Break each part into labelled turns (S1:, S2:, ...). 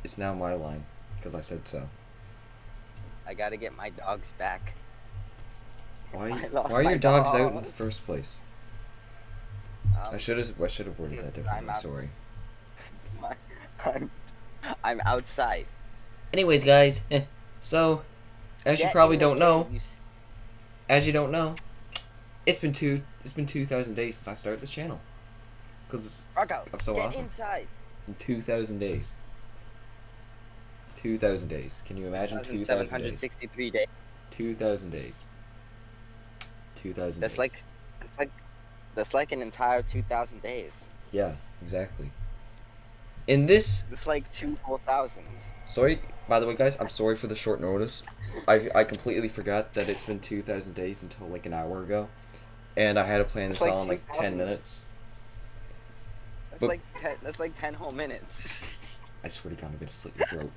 S1: It's now my line because I said so.
S2: I gotta get my dogs back.
S1: Why?
S2: I
S1: Why
S2: lost
S1: are
S2: my
S1: your dogs out in the
S2: dog.
S1: first place?
S2: Um,
S1: I should have worded
S2: because
S1: that
S2: I'm
S1: differently.
S2: out.
S1: Sorry.
S2: My, I'm, I'm outside.
S1: Anyways, guys, so as you
S2: Get
S1: probably
S2: in the
S1: don't
S2: cave.
S1: know, as you don't know, it's been 2,000 days since I started this channel. Cause
S2: Rocco,
S1: I'm so
S2: get
S1: awesome.
S2: inside.
S1: In 2,000 days. 2,000 days. Can you imagine 2,000 days?
S2: 2,763 days.
S1: 2,000 days. 2,000
S2: That's
S1: days.
S2: like, that's like, that's like an entire 2,000 days.
S1: Yeah, exactly. In this,
S2: It's like two whole thousands.
S1: sorry, by the way, guys, I'm sorry for the short notice. I completely forgot that it's been 2,000 days until like an hour ago, and I had to plan
S2: That's
S1: this
S2: like
S1: all in like 10
S2: 2,000.
S1: minutes.
S2: That's
S1: But
S2: like 10. That's like 10 whole minutes.
S1: I swear to God, I'm gonna slit your throat.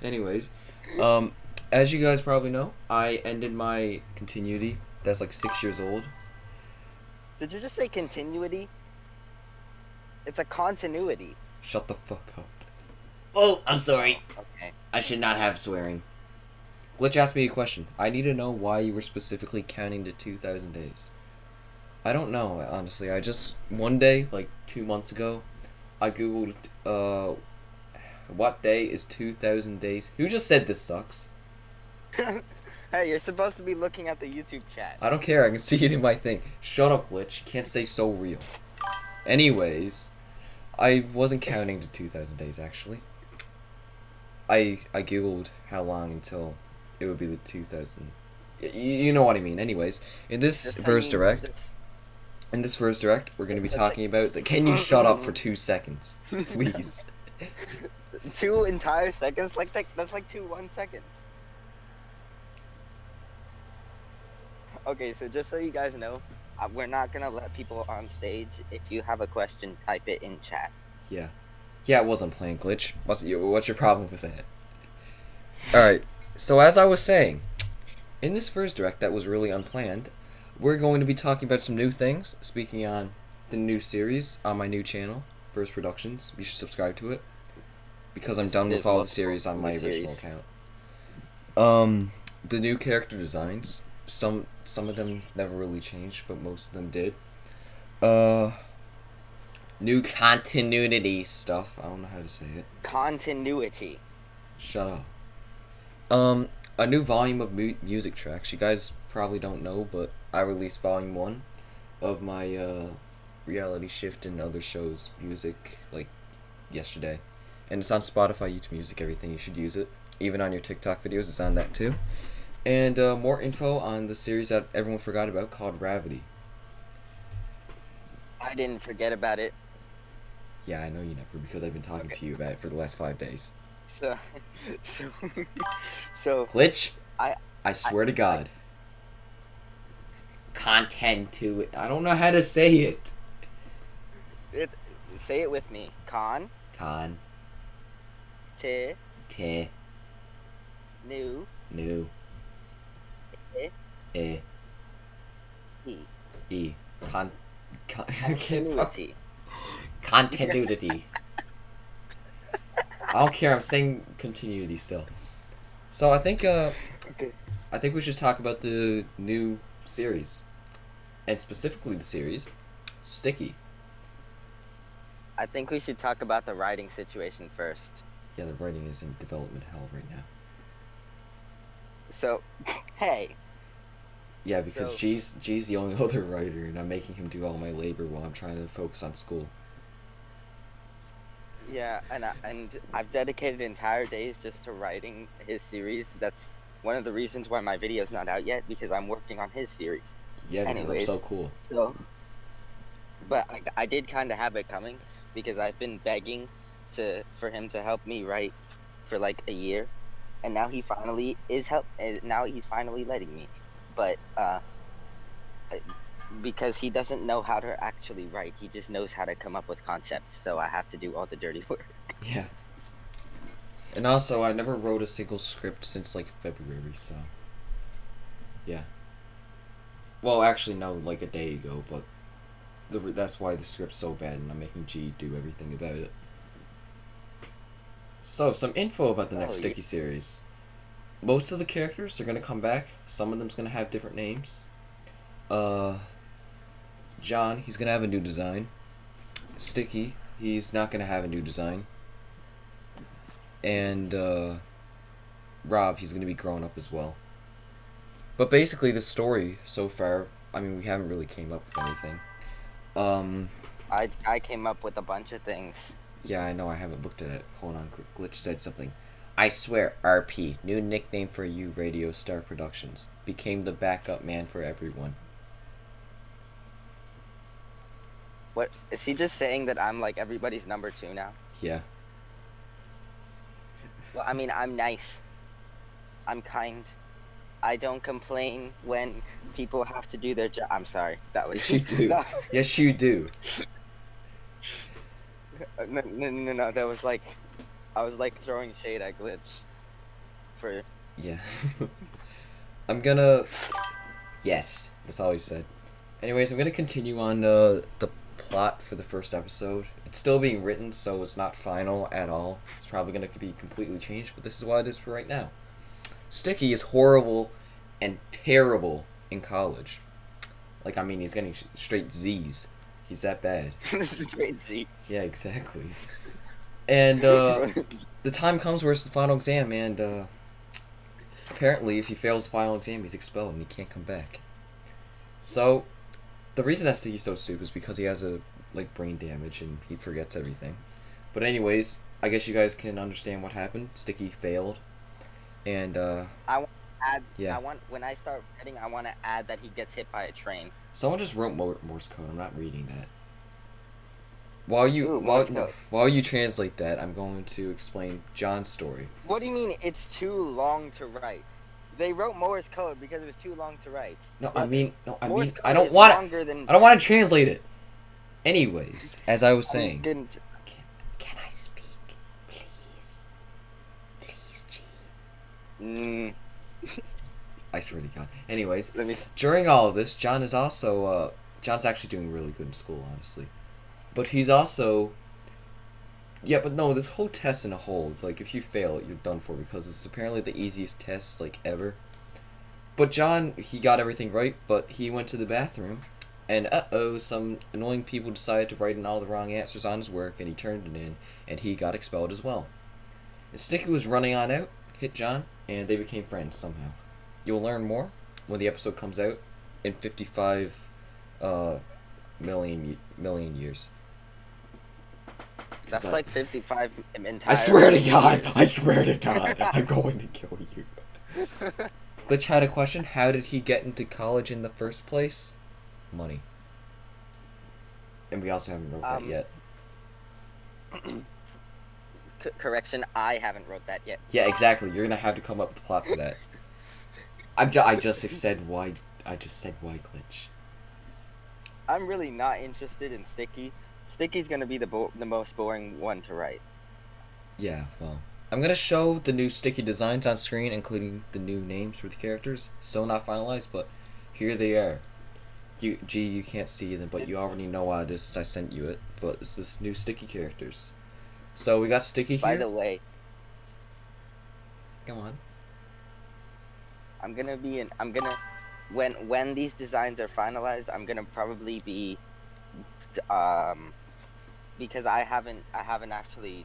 S1: Anyways, um, as you guys probably know, I ended my continuity. That's like 6 years old.
S2: Did you just say continuity? It's a continuity.
S1: Shut the fuck up. Oh, I'm
S2: Oh,
S1: sorry.
S2: okay.
S1: I should not have swearing. Glitch asked me a question. I need to know why you were specifically counting to 2,000 days. I don't know, honestly. I just, one day, like 2 months ago, I googled, what day is 2,000 days? Who just said this sucks?
S2: Hey, you're supposed to be looking at the YouTube chat.
S1: I don't care, I can see it in my thing. Shut up, Glitch. You can't stay so real. Anyways, I wasn't counting to 2,000 days, actually. I googled how long until it would be the 2,000. You know what I mean. Anyways, in this
S2: Just, I
S1: verse
S2: mean,
S1: direct, we're going to be
S2: that's like
S1: talking about the. Can you shut up for 2 seconds, please?
S2: 2 entire seconds. That's like 1 second. Okay, so just so you guys know, we're not gonna let people on stage. If you have a question, type it in chat.
S1: Yeah, yeah, it wasn't playing glitch. What's your problem with that? All right. So as I was saying, in this first direct that was really unplanned, we're going to be talking about some new things. Speaking on the new series on my new channel, First Productions. You should subscribe to it because I'm done with
S2: There's
S1: all the
S2: multiple
S1: series on my
S2: new
S1: original
S2: series.
S1: account. The new character designs. Some of them never really changed, but most of them did. Uh, New continuity stuff. I don't know how to say it.
S2: Continuity.
S1: Shut up. A new volume of music tracks. You guys probably don't know, but I released volume one of my reality shift and other shows music like yesterday, and it's on Spotify, YouTube Music, everything. You should use it. Even on your TikTok videos, it's on that too. And more info on the series that everyone forgot about called Gravity.
S2: I didn't forget about it.
S1: Yeah, I know you never because I've been talking
S2: Okay.
S1: to you about it for the last 5 days.
S2: So, so, so
S1: Glitch,
S2: I,
S1: I
S2: I
S1: swear to
S2: like
S1: God. Content to it. I don't know how to say it.
S2: it. Say it with me. Con,
S1: Con,
S2: t,
S1: te,
S2: new,
S1: new,
S2: e,
S1: e,
S2: e.
S1: e. I can't fuck.
S2: Continuity.
S1: Continuity. I don't care. I'm saying continuity still. So
S2: Okay.
S1: I think we should talk about the new series, and specifically the series, Sticky.
S2: I think we should talk about the writing situation first.
S1: Yeah, the writing is in development hell right now.
S2: So, hey,
S1: Yeah, because
S2: so
S1: G's the only other writer, and I'm making him do all my labor while I'm trying to focus on school.
S2: yeah, and I've dedicated entire days just to writing his series. That's one of the reasons why my video's not out yet, because I'm working on his series.
S1: Yeah, because I'm
S2: Anyways,
S1: so cool.
S2: so but I did kind of have it coming because I've been begging for him to help me write for like a year, and now he finally is help. Now he's finally letting me, but because he doesn't know how to actually write, he just knows how to come up with concepts. So I have to do all the dirty work.
S1: Yeah. And also, I never wrote a single script since like February, so yeah. Well, actually, no, like a day ago, but That's why the script's so bad, and I'm making G do everything about it. So, some info about the next Sticky series. Most of the characters are gonna come back. Some of them's gonna have different names. John, he's gonna have a new design. Sticky, he's not gonna have a new design. And Rob, he's gonna be growing up as well. But basically, the story so far, I mean, we haven't really came up with anything.
S2: I came up with a bunch of things.
S1: Yeah, I know. I haven't looked at it. Hold on, Glitch said something. I swear, RP, new nickname for you, Radio Star Productions, became the backup man for everyone.
S2: What is he just saying that I'm like everybody's number 2 now?
S1: Yeah.
S2: Well, I mean, I'm nice. I'm kind. I don't complain when people have to do their job. I'm sorry. That was.
S1: Yes, you do. No. Yes, you do.
S2: No. That was like, I was like throwing shade at Glitch. For.
S1: Yeah. I'm gonna. Yes, that's all he said. Anyways, I'm gonna continue on the plot for the first episode. It's still being written, so it's not final at all. It's probably gonna be completely changed, but this is what it is for right now. Sticky is horrible and terrible in college. Like, I mean, he's getting straight Z's. He's that bad.
S2: Straight Z.
S1: Yeah, exactly. And the time comes where it's the final exam, and apparently, if he fails the final exam, he's expelled and he can't come back. So, the reason that Sticky's so stupid is because he has brain damage and he forgets everything. But anyways, I guess you guys can understand what happened. Sticky failed. And
S2: I want to add.
S1: Yeah.
S2: When I start writing, I want to add that he gets hit by a train.
S1: Someone just wrote Morse code. I'm not reading that. While you translate that, I'm going to explain John's story.
S2: What do you mean it's too long to write? They wrote Morse code because it was too long to write.
S1: I don't want to translate it. Anyways, as I was saying. Can I speak, please? Please, G. I swear to God. Anyways, during all of this, John is also John's actually doing really good in school, honestly. But he's also this whole test in a whole, like, if you fail it, you're done for, because it's apparently the easiest test, like, ever. But John, he got everything right, but he went to the bathroom, and some annoying people decided to write in all the wrong answers on his work, and he turned it in, and he got expelled as well. And Sticky was running on out, hit John, and they became friends somehow. You'll learn more when the episode comes out in 55 million years.
S2: That's like 55 entire.
S1: I swear to God, I'm going to kill you. Glitch had a question. How did he get into college in the first place? Money. And we also haven't wrote that yet.
S2: Correction, I haven't wrote that yet.
S1: Yeah, exactly. You're gonna have to come up with a plot for that. I just said why. I just said why, Glitch.
S2: I'm really not interested in Sticky. Sticky's gonna be the most boring one to write.
S1: Yeah, well, I'm gonna show the new Sticky designs on screen, including the new names for the characters. Still not finalized, but here they are. You can't see them, but you already know what it is since I sent you it. But it's this new Sticky characters. So we got Sticky here.
S2: By the way,
S1: go on.
S2: When these designs are finalized, I'm gonna probably be because I haven't actually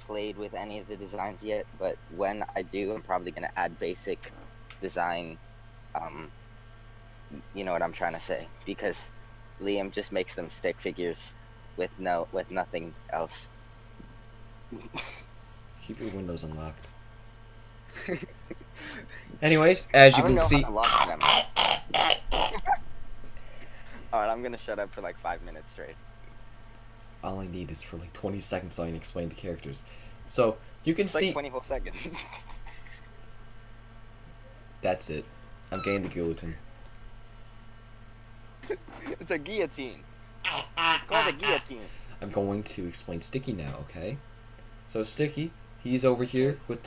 S2: played with any of the designs yet, but when I do, I'm probably gonna add basic design. You know what I'm trying to say, because Liam just makes them stick figures with nothing else.
S1: Keep your windows unlocked. Anyways, as you can see.
S2: Alright, I'm gonna shut up for like 5 minutes straight.
S1: All I need is for like 20 seconds so I can explain the characters. So, you can see.
S2: Like 20 whole seconds.
S1: That's it. I'm getting the guillotine.
S2: It's a guillotine. It's called a guillotine.
S1: I'm going to explain Sticky now, okay? So Sticky, he's over here with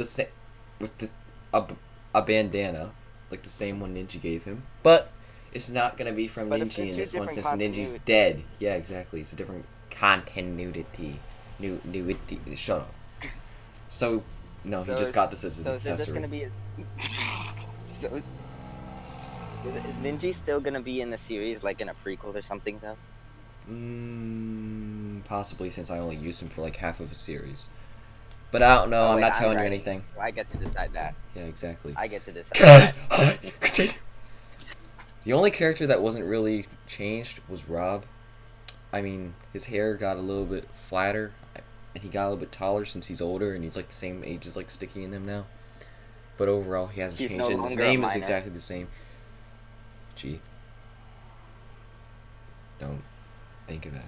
S1: a bandana, like the same one Ninja gave him. But It's not gonna be from
S2: But if they're
S1: Ninja in
S2: two
S1: this one
S2: different
S1: since Ninja's
S2: continuity,
S1: dead. Yeah, exactly. It's a different continuity. Newity. Shut up. So, no, he
S2: so
S1: just got this as an
S2: so is there just
S1: accessory.
S2: gonna be a so is Ninja still gonna be in the series like in a prequel or something though?
S1: Possibly since I only used him for like half of a series. But I don't know.
S2: Oh
S1: I'm
S2: wait,
S1: not
S2: I'm
S1: telling you
S2: writing,
S1: anything.
S2: so I get to decide that.
S1: Yeah, exactly.
S2: I get to decide
S1: God,
S2: that.
S1: continue. The only character that wasn't really changed was Rob. I mean, his hair got a little bit flatter, and he got a little bit taller since he's older, and he's like the same age as like Sticky and them now. But overall, he hasn't
S2: He's no
S1: changed, and his
S2: longer a
S1: name is
S2: minor.
S1: exactly the same. Gee, don't think about it.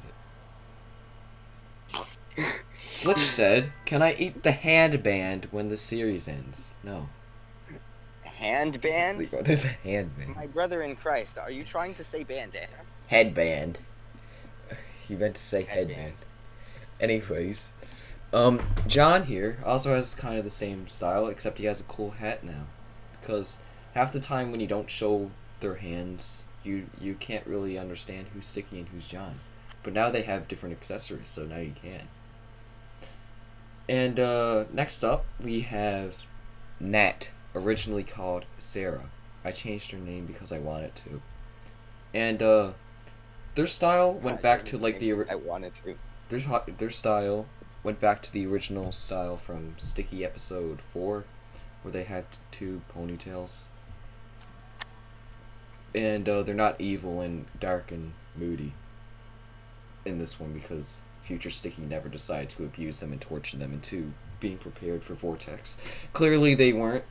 S1: Glitch said, "Can I eat the handband when the series ends?" No.
S2: Handband?
S1: What is a handband?
S2: My brother in Christ, are you trying to say bandana?
S1: Headband. He meant to say
S2: Headband.
S1: headband. Anyways, John here also has kind of the same style, except he has a cool hat now. Because half the time when you don't show their hands, you can't really understand who's Sticky and who's John. But now they have different accessories, so now you can. And next up we have Nat, originally called Sarah. I changed her name because I wanted to. And their style went back to like the
S2: I wanted to.
S1: their style went back to the original style from Sticky episode 4, where they had two ponytails. And they're not evil and dark and moody in this one because future Sticky never decided to abuse them and torture them into being prepared for Vortex. Clearly they weren't.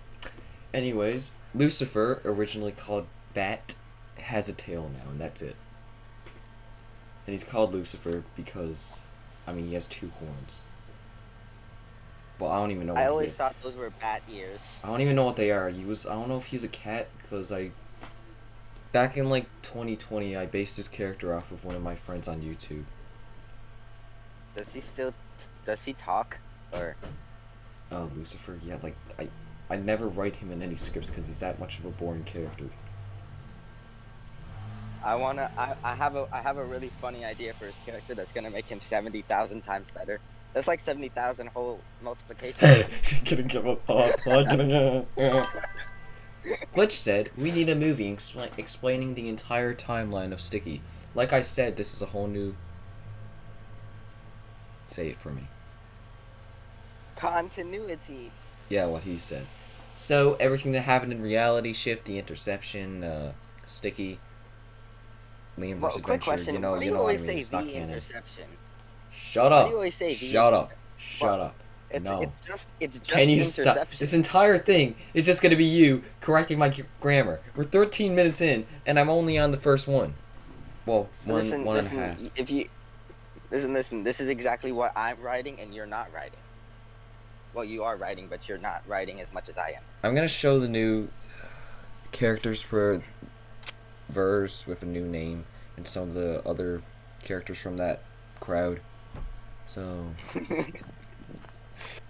S1: Anyways, Lucifer, originally called Bat, has a tail now, and that's it. And he's called Lucifer because, I mean, he has two horns. Well, I don't even know what
S2: I
S1: he
S2: always
S1: is.
S2: thought those were bat ears.
S1: I don't even know what they are. I don't know if he's a cat, because back in like 2020, I based his character off of one of my friends on YouTube.
S2: Does he talk? Or
S1: Oh, Lucifer, yeah, like, I never write him in any scripts because he's that much of a boring character.
S2: I have a really funny idea for his character that's gonna make him 70,000 times better. That's like 70,000 whole multiplication.
S1: Gonna give up. Glitch said, "We need a movie explaining the entire timeline of Sticky. Like I said, this is a whole new..." Say it for me.
S2: Continuity.
S1: Yeah, what he said. So, everything that happened in Reality Shift, the interception, Sticky, Liam
S2: Well,
S1: vs.
S2: quick
S1: Adventure,
S2: question.
S1: you know
S2: Why do you
S1: what I
S2: always
S1: mean,
S2: say
S1: it's not
S2: the
S1: canon.
S2: interception?
S1: Shut
S2: Why
S1: up.
S2: do you always say the
S1: Shut up.
S2: interception?
S1: Shut up. No.
S2: It's just
S1: Can you
S2: interception.
S1: stop? This entire thing is just gonna be you correcting my grammar. We're 13 minutes in, and I'm only on the first one. Well, one and a half.
S2: If you listen, this is exactly what I'm writing, and you're not writing. Well, you are writing, but you're not writing as much as I am.
S1: I'm gonna show the new characters for Verzee with a new name, and some of the other characters from that crowd. So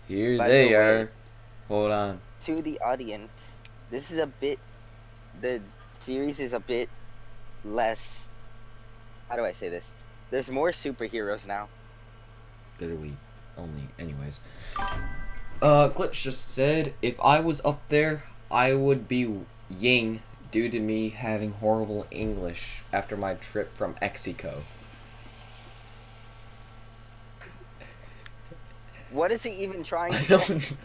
S1: here
S2: By
S1: they
S2: the way,
S1: are. Hold on.
S2: To the audience, the series is a bit less. How do I say this? There's more superheroes now.
S1: Literally only. Anyways. Glitch just said, if I was up there, I would be Ying due to me having horrible English after my trip from Mexico.
S2: What is he even trying
S1: I
S2: to
S1: don't.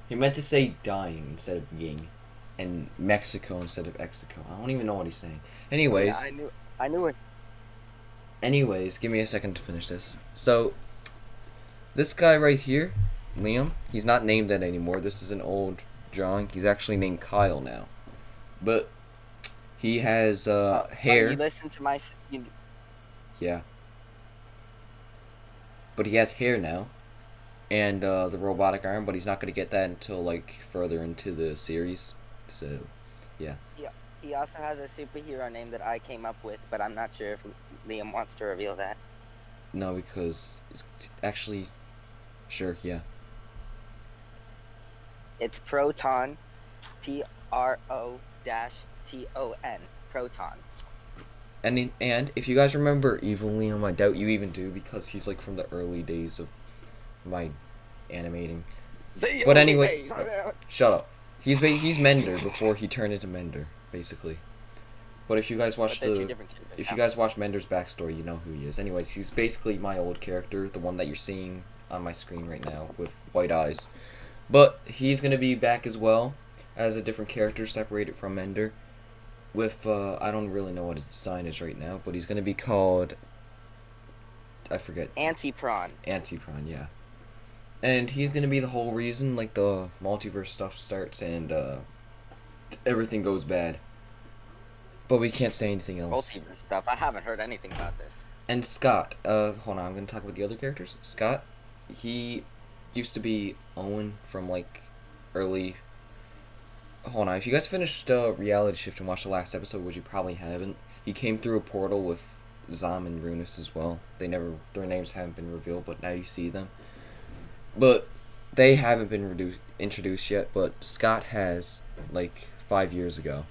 S1: He meant to say dying instead of Ying, and Mexico instead of Mexico. I don't even know what he's saying. Anyways.
S2: Yeah, I knew it.
S1: Anyways, give me a second to finish this. So, this guy right here, Liam, he's not named that anymore. This is an old drawing. He's actually named Kyle now. But he has hair.
S2: You listen to my.
S1: Yeah. But he has hair now. And the robotic arm, but he's not going to get that until like further into the series. So, yeah.
S2: He also has a superhero name that I came up with, but I'm not sure if Liam wants to reveal that.
S1: No, because it's actually... Sure, yeah.
S2: It's Proton, Pro-Ton, Proton.
S1: And if you guys remember Evil Liam, I doubt you even do because he's like from the early days of my animating. But anyway, shut up. He's Mender before he turned into Mender, basically. But if you guys watch if you guys watch Mender's backstory, you know who he is. Anyways, he's basically my old character, the one that you're seeing on my screen right now with white eyes. But he's gonna be back as well as a different character separated from Mender. With I don't really know what his design is right now, but he's gonna be called, I forget.
S2: Antipron.
S1: Antipron, yeah. And he's gonna be the whole reason like the multiverse stuff starts and everything goes bad. But we can't say anything else.
S2: Multiverse stuff. I haven't heard anything about this.
S1: And Scott, hold on, I'm gonna talk about the other characters. Scott, he used to be Owen from like early. Hold on, if you guys finished Reality Shift and watched the last episode, which you probably haven't, he came through a portal with Zom and Runis as well. Their names haven't been revealed, but now you see them. But they haven't been introduced yet, but Scott has, like, 5 years ago.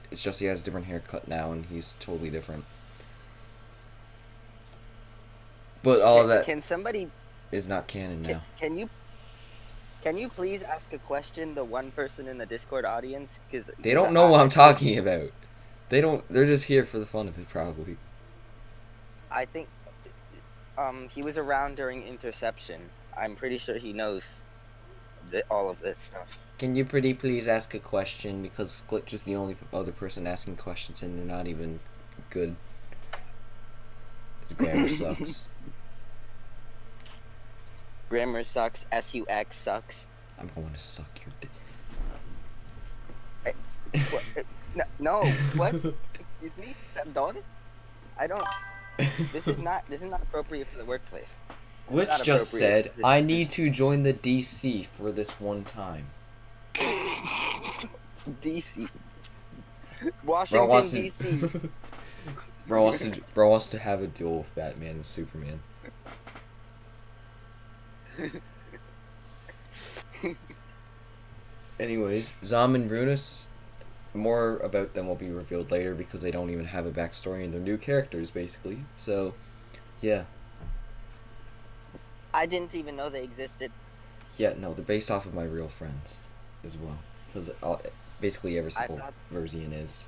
S1: It's just he has a different haircut now, and he's totally different. But all of that
S2: Can somebody
S1: is not canon now.
S2: Can you please ask a question? The one person in the Discord audience, because
S1: They don't know what I'm talking about. They're just here for the fun of it, probably.
S2: I think he was around during interception. I'm pretty sure he knows all of this stuff.
S1: Can you pretty please ask a question? Because Glitch is the only other person asking questions, and they're not even good. His grammar sucks.
S2: Grammar sucks. SUX sucks.
S1: I'm going to suck your dick.
S2: What? No. What? Excuse me. Don? I don't. This is not appropriate for the workplace.
S1: Glitch just said, "I need to join the DC for this one time."
S2: DC. Washington DC.
S1: Bro wants to have a duel with Batman and Superman. Anyways, Zom and Runis, more about them will be revealed later because they don't even have a backstory and they're new characters basically. So, yeah.
S2: I didn't even know they existed.
S1: Yeah, no, they're based off of my real friends as well. Because basically every single Verzean is.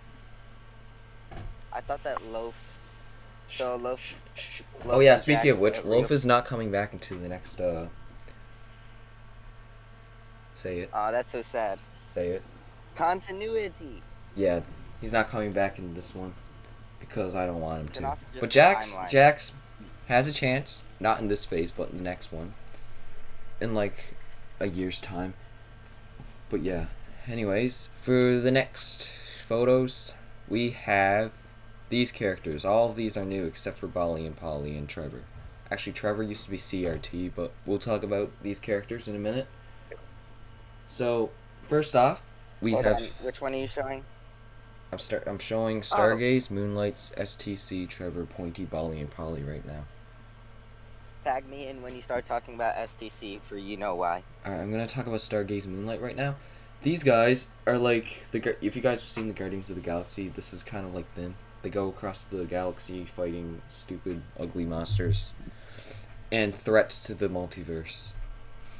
S2: I thought that Loaf. So Loaf.
S1: Oh yeah, speaking of which, Loaf is not coming back into the next, say it.
S2: Aw, that's so sad.
S1: Say it.
S2: Continuity.
S1: Yeah, he's not coming back in this one. Because I don't want him to. But Jax has a chance. Not in this phase, but in the next one. In like a year's time. But yeah. Anyways, for the next photos, we have these characters. All of these are new except for Bali and Polly and Trevor. Actually, Trevor used to be CRT, but we'll talk about these characters in a minute. So, first off, we
S2: Hold
S1: have...
S2: on. Which one are you showing?
S1: I'm showing Stargaze, Moonlights, STC, Trevor, Pointy, Bali, and Polly right now.
S2: Tag me in when you start talking about STC for you know why.
S1: Alright, I'm gonna talk about Stargaze, Moonlight right now. These guys are like if you guys have seen the Guardians of the Galaxy, this is kind of like them. They go across the galaxy fighting stupid, ugly monsters and threats to the multiverse.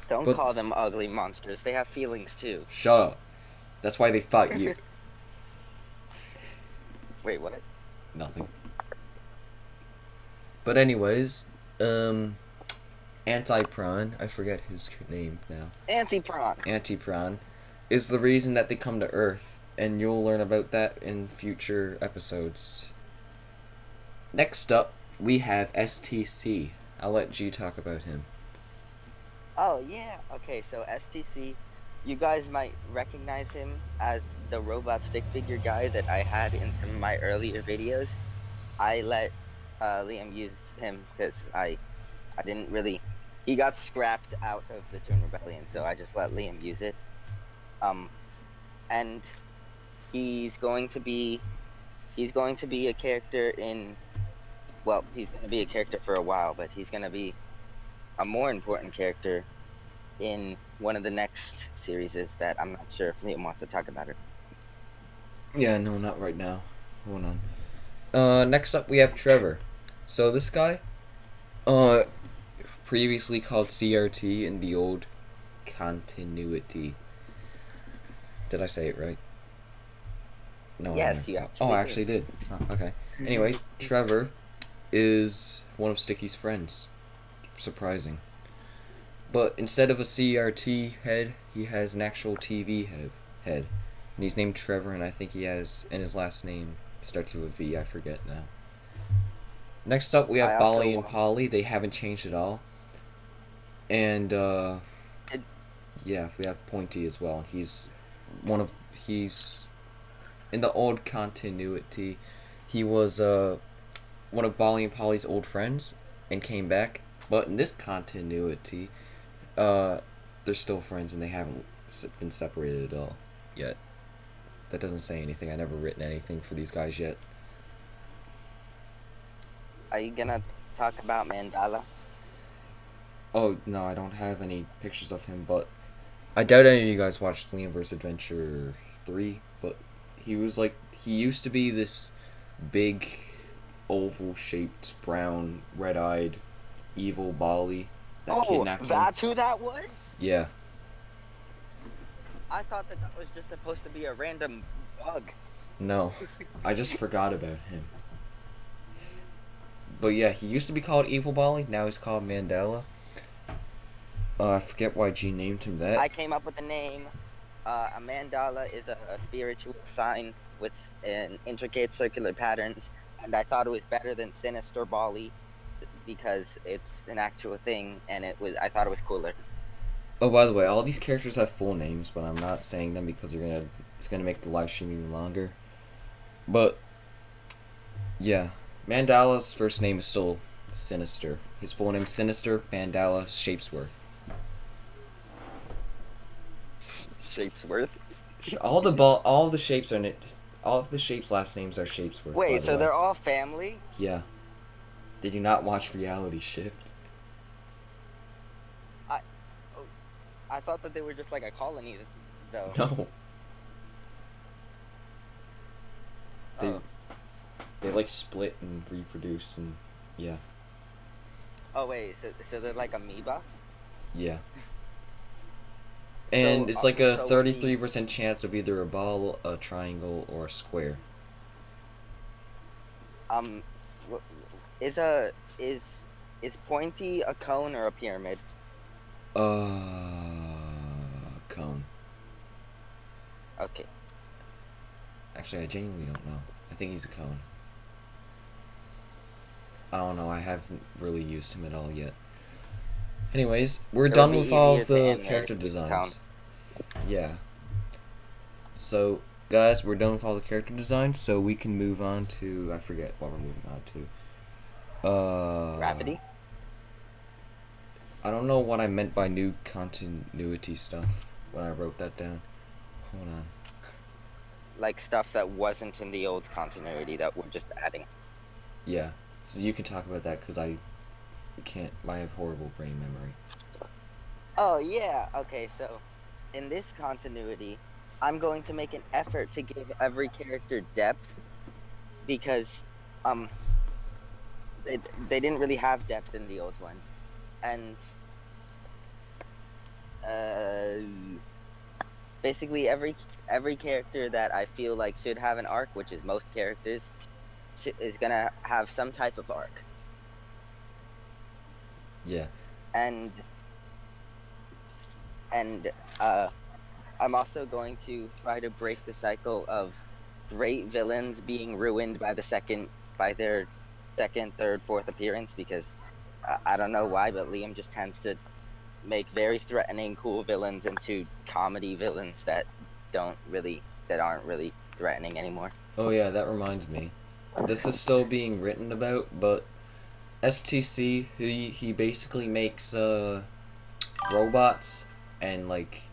S2: Don't call them ugly monsters. They have feelings too.
S1: Shut up. That's why they fought you.
S2: Wait, what?
S1: Nothing. But anyways, Antipron, I forget his name now. Antipron is the reason that they come to Earth, and you'll learn about that in future episodes. Next up, we have STC. I'll let G talk about him.
S2: Oh, yeah. Okay, so STC, you guys might recognize him as the robot stick figure guy that I had in some of my earlier videos. I let Liam use him because I didn't really... He got scrapped out of the Toon Rebellion, so I just let Liam use it. And he's going to be a character in... Well, he's going to be a character for a while, but he's going to be a more important character in one of the next series is that I'm not sure if Liam wants to talk about it.
S1: Yeah, no, not right now. Hold on. Next up we have Trevor. So this guy, uh, previously called CRT in the old continuity. Did I say it right? No, I
S2: Yes,
S1: never.
S2: you
S1: Oh, I
S2: actually
S1: actually did. Oh, okay. Anyways, Trevor is one of Sticky's friends. Surprising. But instead of a CRT head, he has an actual TV head. And he's named Trevor, and I think he has, and his last name starts with a V, I forget now. Next up, we
S2: I
S1: have
S2: also
S1: Bolly and Polly. They haven't changed at all. And,
S2: did,
S1: yeah, we have Pointy as well. He's, in the old continuity, he was, one of Bolly and Polly's old friends and came back. But in this continuity, uh, they're still friends and they haven't been separated at all yet. That doesn't say anything. I never written anything for these guys yet.
S2: are you gonna talk about Mandala?
S1: Oh no, I don't have any pictures of him, but I doubt any of you guys watched Liam vs Adventure 3, but he used to be this big oval shaped brown red eyed evil Bali that
S2: Oh,
S1: kidnapped him.
S2: that's who that was?
S1: Yeah.
S2: I thought that was just supposed to be a random bug.
S1: No. I just forgot about him. But yeah, he used to be called Evil Bali, now he's called Mandela. I forget why G named him that.
S2: I came up with the name. A mandala is a spiritual sign with an intricate circular patterns, and I thought it was better than Sinister Bali because it's an actual thing, and I thought it was cooler.
S1: Oh, by the way, all these characters have full names, but I'm not saying them because it's gonna make the live stream even longer. But yeah, Mandala's first name is still Sinister. His full name is Sinister Mandala Shapesworth.
S2: Shapesworth.
S1: All of the shapes are all of the shapes' last names are Shapesworth. By
S2: Wait,
S1: the
S2: so
S1: way.
S2: they're all family?
S1: Yeah. Did you not watch Reality Shift?
S2: I thought that they were just like a colony, though.
S1: No. They
S2: Oh.
S1: they like split and reproduce and yeah.
S2: Oh wait, so they're like amoeba?
S1: Yeah. And
S2: So,
S1: it's like a
S2: so
S1: 33% chance of either a ball, a triangle, or a square.
S2: um, is a is Pointy a cone or a pyramid?
S1: Cone.
S2: Okay.
S1: Actually, I genuinely don't know. I think he's a cone. I don't know. I haven't really used him at all yet. Anyways, we're
S2: It would
S1: done
S2: be
S1: with all
S2: easier
S1: of
S2: to
S1: the
S2: animate
S1: character
S2: if he's a
S1: designs. Yeah. So, guys, we're done with all the character designs, so we can move on to... I forget what we're moving on to.
S2: Gravity?
S1: I don't know what I meant by new continuity stuff when I wrote that down. Hold on.
S2: Like stuff that wasn't in the old continuity that we're just adding.
S1: Yeah. So you can talk about that because I can't... I have horrible brain memory.
S2: Oh yeah, okay, so in this continuity, I'm going to make an effort to give every character depth because they didn't really have depth in the old one. And basically every character that I feel like should have an arc, which is most characters, is gonna have some type of arc.
S1: Yeah.
S2: And I'm also going to try to break the cycle of great villains being ruined by their second, third, fourth appearance because I don't know why, but Liam just tends to make very threatening, cool villains into comedy villains that aren't really threatening anymore.
S1: Oh yeah, that reminds me. This is still being written about, but STC, he basically makes robots, and like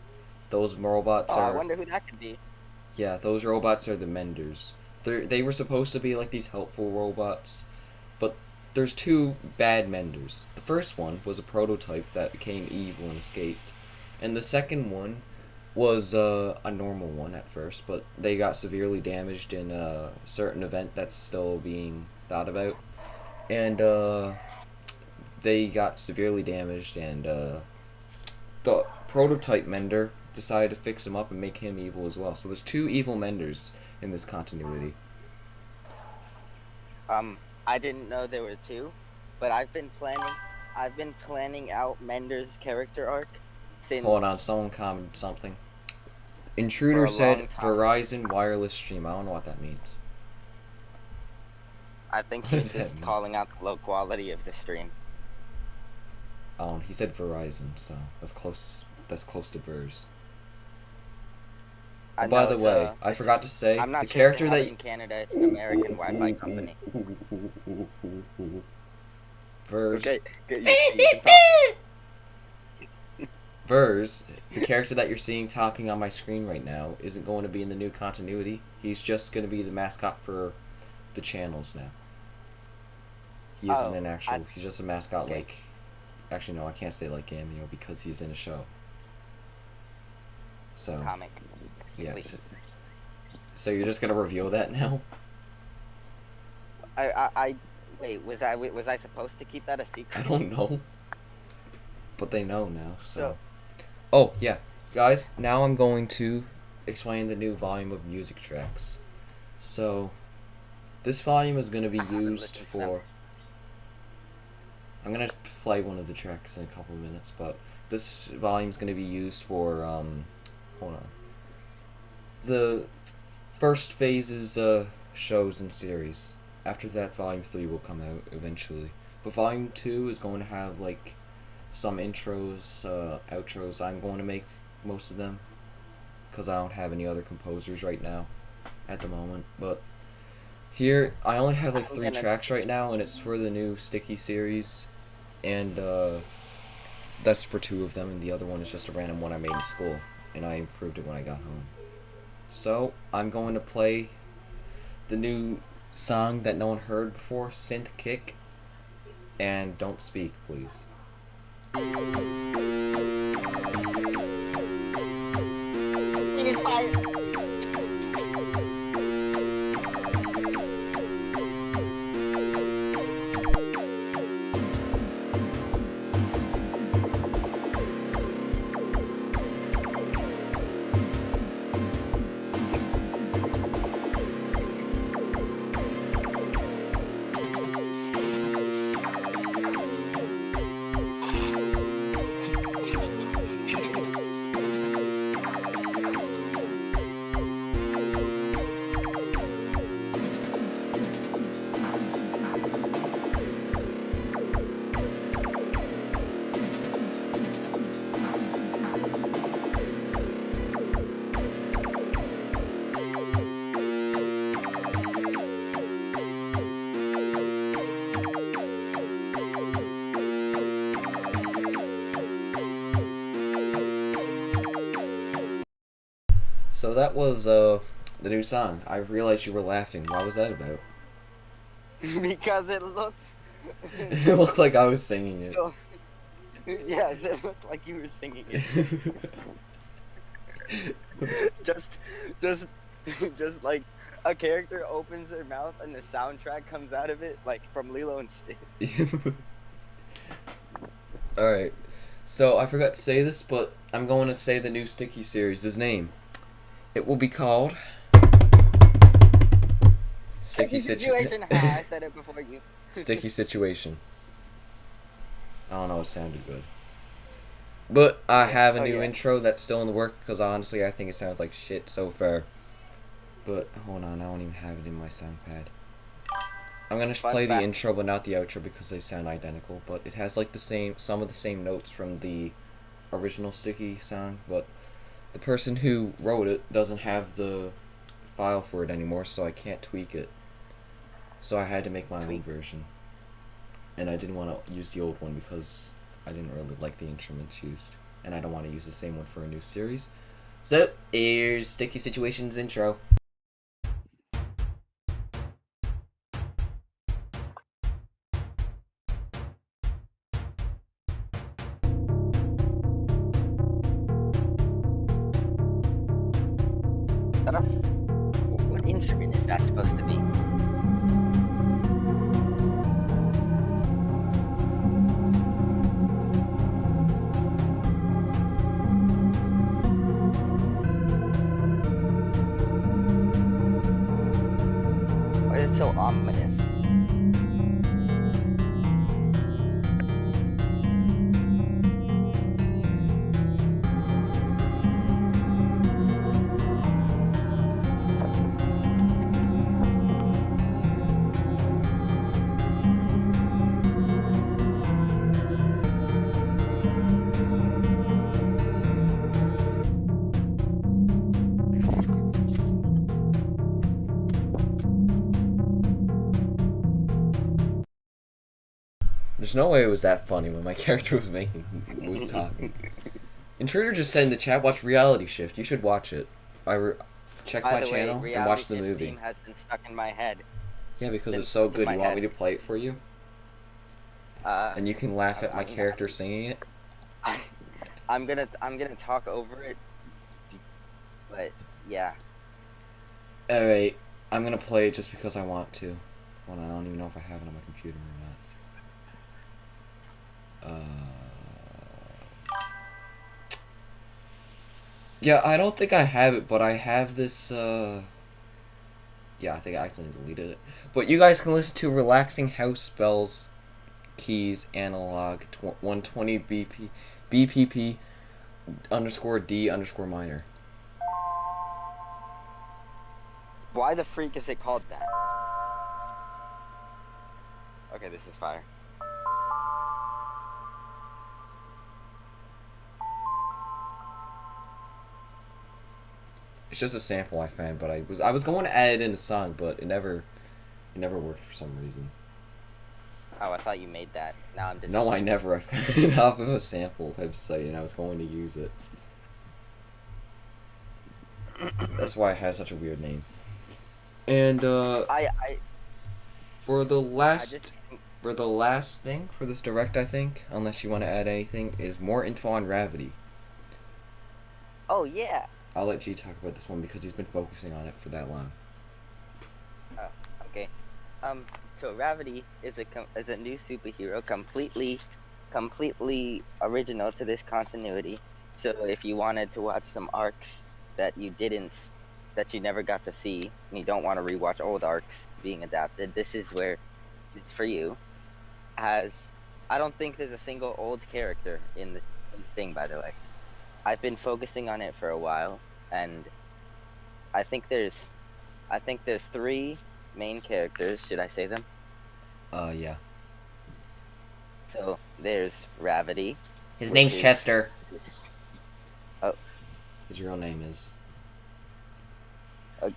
S1: those robots
S2: Oh, I
S1: are...
S2: wonder who that could be.
S1: Yeah, those robots are the Menders. They were supposed to be like these helpful robots, but there's two bad Menders. The first one was a prototype that became evil and escaped, and the second one was a normal one at first, but they got severely damaged in a certain event that's still being thought about, and they got severely damaged, and the prototype mender decided to fix him up and make him evil as well. So there's two evil menders in this continuity.
S2: I didn't know there were two, but I've been planning out Mender's character arc since
S1: Hold on, someone commented something.
S2: for
S1: Intruder
S2: a
S1: said
S2: long time.
S1: Verizon wireless stream. I don't know what that means.
S2: I think
S1: What
S2: he's
S1: does that
S2: just
S1: mean?
S2: calling out the low quality of the stream.
S1: He said Verizon, so that's close. That's close to Verz. Oh,
S2: I
S1: by
S2: know
S1: the way, I forgot to say
S2: I'm
S1: the
S2: not sure if they
S1: character
S2: have
S1: that
S2: it in Canada. It's an American Wi-Fi company.
S1: Verz.
S2: Okay, you can talk.
S1: Verz, the character that you're seeing talking on my screen right now, isn't going to be in the new continuity. He's just going to be the mascot for the channels now. He isn't
S2: Oh,
S1: an actual. He's just a mascot.
S2: okay.
S1: Like, actually, no, I can't say like Cameo because he's in a show. So
S2: Comic.
S1: yeah.
S2: Please.
S1: So you're just gonna reveal that now?
S2: I wait. Was I supposed to keep that a
S1: I
S2: secret?
S1: don't know. But they know now. So.
S2: So
S1: Oh yeah, guys. Now I'm going to explain the new volume of music tracks. So, this volume is going to be used
S2: listen to them.
S1: for. I'm going to play one of the tracks in a couple minutes, but this volume is going to be used for. Hold on. The first phases shows and series. After that, volume 3 will come out eventually. But volume 2 is going to have like some intros, outros. I'm going to make most of them because I don't have any other composers right now at the moment. But here, I only have like 3 tracks right now, and it's for the new Sticky series, and that's for 2 of them, and the other one is just a random one I made in school, and I improved it when I got home. So, I'm going to play the new song that no one heard before, Synth Kick, and Don't Speak, please.
S2: He's fired.
S1: So that was the new song. I realized you were laughing. What was that about?
S2: Because it looked.
S1: It looked like I was singing it.
S2: So, yes, it looked like you were singing it. just, just, just like a character opens their mouth and the soundtrack comes out of it, like from Lilo and Stitch.
S1: Alright. So I forgot to say this, but I'm going to say the new Sticky series' name. It will be called Sticky
S2: Situation. I said it before you.
S1: Sticky Situation. I don't know, it sounded good. But I have a new intro that's still in the work because honestly I think it sounds like shit so far. But hold on, I don't even have it in my sound pad. I'm gonna play the intro but not the outro because they sound identical. But it has like some of the same notes from the original Sticky song, but the person who wrote it doesn't have the file for it anymore, so I can't tweak it. So I had to make my own version. And I didn't want to use the old one because I didn't really like the instruments used. And I don't want to use the same one for a new series. So, here's Sticky Situation's intro. There's no way it was that funny when my character was talking. Intruder just said in the chat, watch Reality Shift. You should watch it. Check
S2: By
S1: my
S2: the way,
S1: channel and
S2: Reality
S1: watch the
S2: Shift
S1: movie.
S2: theme has been stuck in my head.
S1: Yeah, because
S2: Been
S1: it's so
S2: stuck in
S1: good.
S2: my
S1: You want
S2: head.
S1: me to play it for you? And you can laugh at my character singing it?
S2: I'm gonna talk over it, but yeah.
S1: Alright, I'm gonna play it just because I want to. Well, I don't even know if I have it on my computer or not. Yeah, I don't think I have it, but I have this, yeah, I think I accidentally deleted it. But you guys can listen to Relaxing House Spells Keys Analog 120 BPP underscore D underscore minor.
S2: Why the freak is it called that? Okay, this is fire.
S1: It's just a sample I found, but I was going to add it in a song, but it never worked for some reason.
S2: Oh, I thought you made that. Now I'm
S1: No, I never. I found it off of a sample website, and I was going to use it. That's why it has such a weird name. And for the last thing for this direct, I think, unless you want to add anything, is more info on Ravity.
S2: Oh yeah.
S1: I'll let G talk about this one because he's been focusing on it for that long.
S2: Oh, okay. So Ravity is a new superhero, completely original to this continuity. So if you wanted to watch some arcs that you never got to see, and you don't want to rewatch old arcs being adapted, this is where it's for you. I don't think there's a single old character in the thing, by the way. I've been focusing on it for a while, and I think there's 3 main characters. Should I say them?
S1: Yeah.
S2: So there's Ravity.
S1: His name's Chester.
S2: Oh.
S1: His real name is.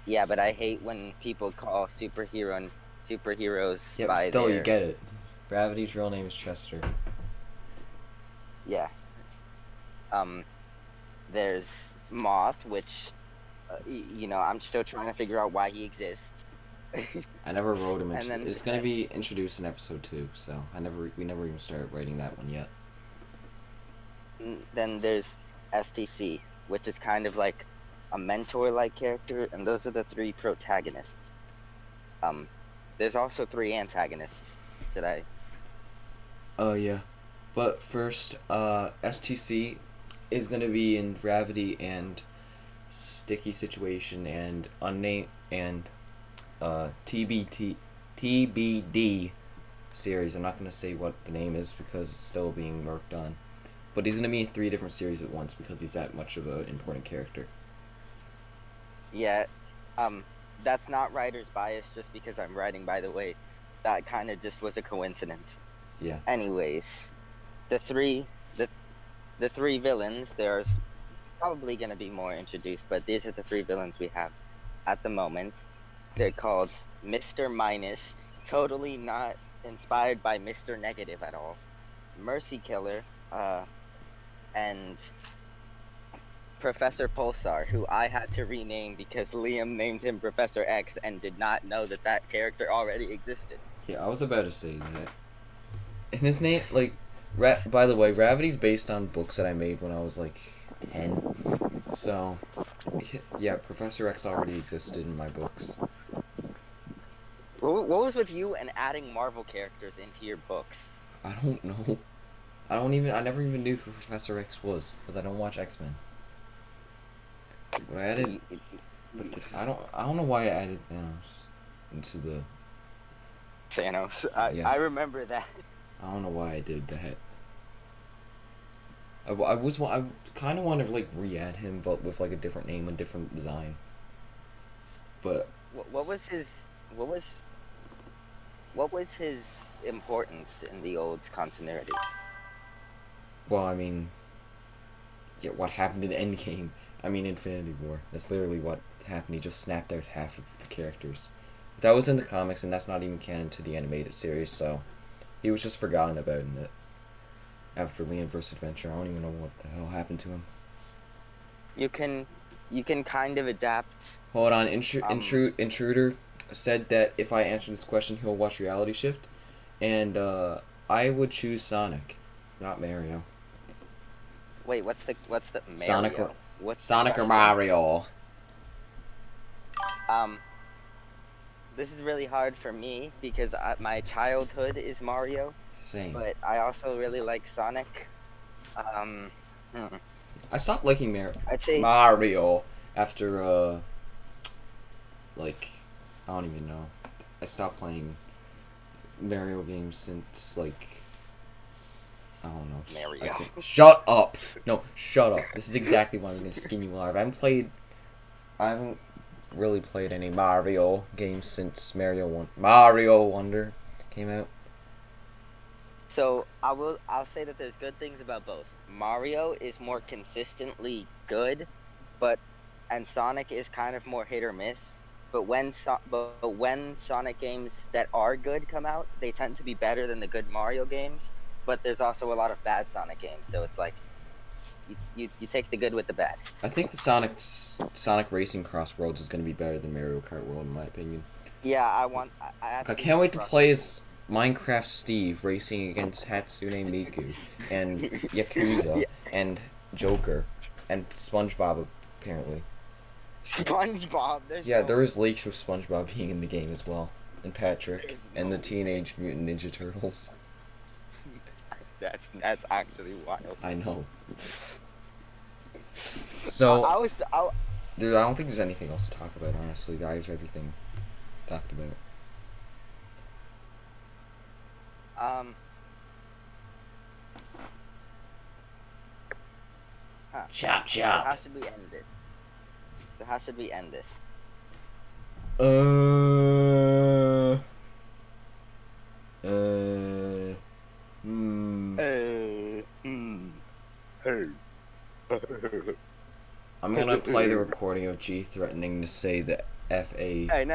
S2: Yeah, but I hate when people call superheroes
S1: yeah,
S2: by
S1: still
S2: their...
S1: you get it. Ravity's real name is Chester.
S2: Yeah. There's Moth, which, I'm still trying to figure out why he exists.
S1: I never wrote him.
S2: It's
S1: gonna be introduced in episode 2, so we never even started writing that one yet.
S2: Then there's STC, which is kind of like a mentor-like character, and those are the 3 protagonists. There's also 3 antagonists. Should I?
S1: Yeah. But first, STC is gonna be in Gravity and Sticky Situation and Unnamed and TBD series. I'm not gonna say what the name is because it's still being worked on. But he's gonna be in 3 different series at once because he's that much of an important character.
S2: Yeah, that's not writer's bias just because I'm writing, by the way. That kind of just was a coincidence.
S1: Yeah.
S2: Anyways, the three villains, there's probably going to be more introduced, but these are the 3 villains we have at the moment. They're called Mr. Minus, totally not inspired by Mr. Negative at all. Mercy Killer, and Professor Pulsar, who I had to rename because Liam named him Professor X and did not know that character already existed.
S1: Yeah, I was about to say that. And his name, like, by the way, Gravity's based on books that I made when I was like 10. So, yeah, Professor X already existed in my books.
S2: What was with you and adding Marvel characters into your books?
S1: I don't know. I never even knew who Professor X was because I don't watch X-Men. But I added, I don't know why I added Thanos into the.
S2: Thanos.
S1: Yeah.
S2: I remember that.
S1: I don't know why I did that. I kind of want to like re-add him, but with like a different name and different design. But
S2: what was his importance in the old continuity?
S1: Well, I mean, yeah, what happened in Endgame? I mean, Infinity War. That's literally what happened. He just snapped out half of the characters. That was in the comics, and that's not even canon to the animated series, so He was just forgotten about in it. After Liam vs. Adventure, I don't even know what the hell happened to him.
S2: You can kind of adapt.
S1: Hold on, Intruder said that if I answer this question, he'll watch Reality Shift, and I would choose Sonic, not Mario.
S2: Wait, what's the Mario?
S1: Sonic or Mario?
S2: This is really hard for me because my childhood is Mario.
S1: Same.
S2: But I also really like Sonic.
S1: I stopped liking
S2: I'd say
S1: Mario after like, I don't even know. I stopped playing Mario games since like, I don't know.
S2: Mario.
S1: Shut up! No, shut up. This is exactly why I'm gonna skin you alive. I haven't really played any Mario games since Mario Wonder came out.
S2: So I'll say that there's good things about both. Mario is more consistently good, and Sonic is kind of more hit or miss. But when Sonic games that are good come out, they tend to be better than the good Mario games. But there's also a lot of bad Sonic games, so it's like you take the good with the bad.
S1: I think the Sonic Racing Cross Worlds is gonna be better than Mario Kart World in my opinion.
S2: Yeah,
S1: I can't wait to play as Minecraft Steve racing against Hatsune Miku and Yakuza and Joker and SpongeBob apparently.
S2: SpongeBob.
S1: There is leaks of SpongeBob being in the game as well, and Patrick and the Teenage Mutant Ninja Turtles.
S2: That's actually wild.
S1: I know. So dude, I don't think there's anything else to talk about. Honestly, I have everything talked about. Chop chop.
S2: How should we end it? So how should we end this?
S1: I'm gonna play the recording of G threatening to say the F-A
S2: Hey, no.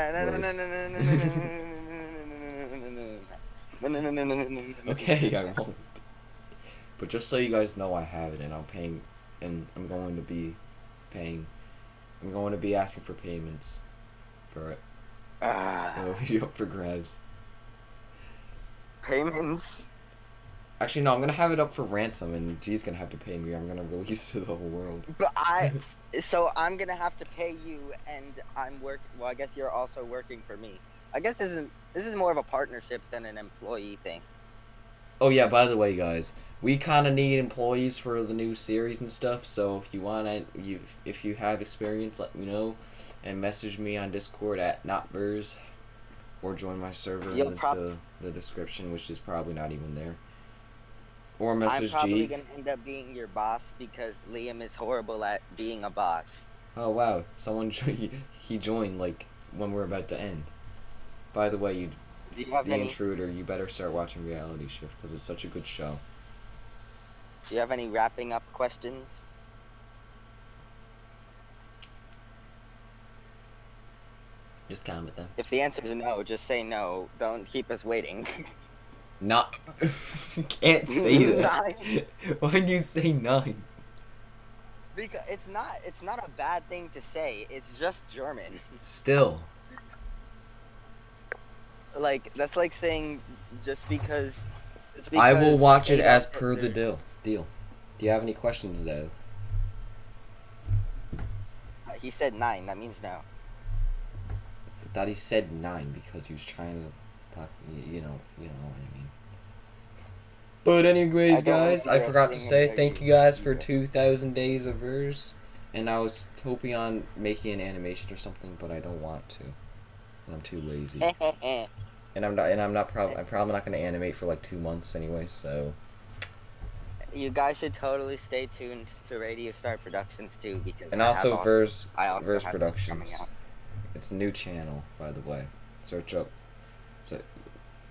S1: Okay, I won't. But just so you guys know, I have it, and I'm going to be paying. I'm going to be asking for payments for it. It'll be up for grabs.
S2: Payments?
S1: Actually, no, I'm gonna have it up for ransom, and G's gonna have to pay me. I'm gonna release to the whole world.
S2: But so I'm gonna have to pay you, and well, I guess you're also working for me. I guess this is more of a partnership than an employee thing.
S1: Oh yeah, by the way, guys, we kind of need employees for the new series and stuff. So if you have experience, let me know, and message me on Discord at notverz, or join my server in the description, which is probably not even there. Or message G.
S2: I'm probably gonna end up being your boss because Liam is horrible at being a boss.
S1: Oh wow, he joined like when we're about to end. By the way, Intruder, you better start watching Reality Shift because it's such a good show.
S2: Do you have any wrapping up questions?
S1: Just comment them.
S2: If the answer is no, just say no. Don't keep us waiting.
S1: Not. Can't say that.
S2: 9.
S1: Why'd you say 9?
S2: Because it's not a bad thing to say. It's just German.
S1: Still.
S2: Like that's like saying just because.
S1: I will watch it as per the deal. Do you have any questions though?
S2: He said 9. That means no.
S1: I thought he said 9 because he was trying to talk. You know what I mean. But anyways, guys, I forgot to say thank you guys for 2,000 days of Verzee, and I was hoping on making an animation or something, but I don't want to. And I'm too lazy. I'm probably not gonna animate for like 2 months anyway, so.
S2: You guys should totally stay tuned to Radio Star Productions too, because
S1: and also Verzee Productions.
S2: Coming out.
S1: It's a new channel, by the way. Search up.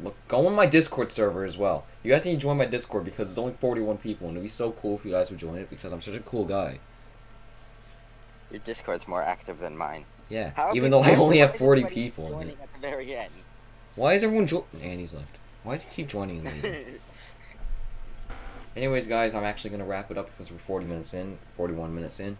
S1: Look, go on my Discord server as well. You guys need to join my Discord because it's only 41 people, and it'd be so cool if you guys would join it because I'm such a cool guy.
S2: Your Discord's more active than mine.
S1: Yeah, even though I only have 40 people.
S2: Joining at the very end.
S1: Why is everyone joining? Annie's left. Why does he keep joining in later? Anyways, guys, I'm actually gonna wrap it up because we're 40 minutes in, 41 minutes in.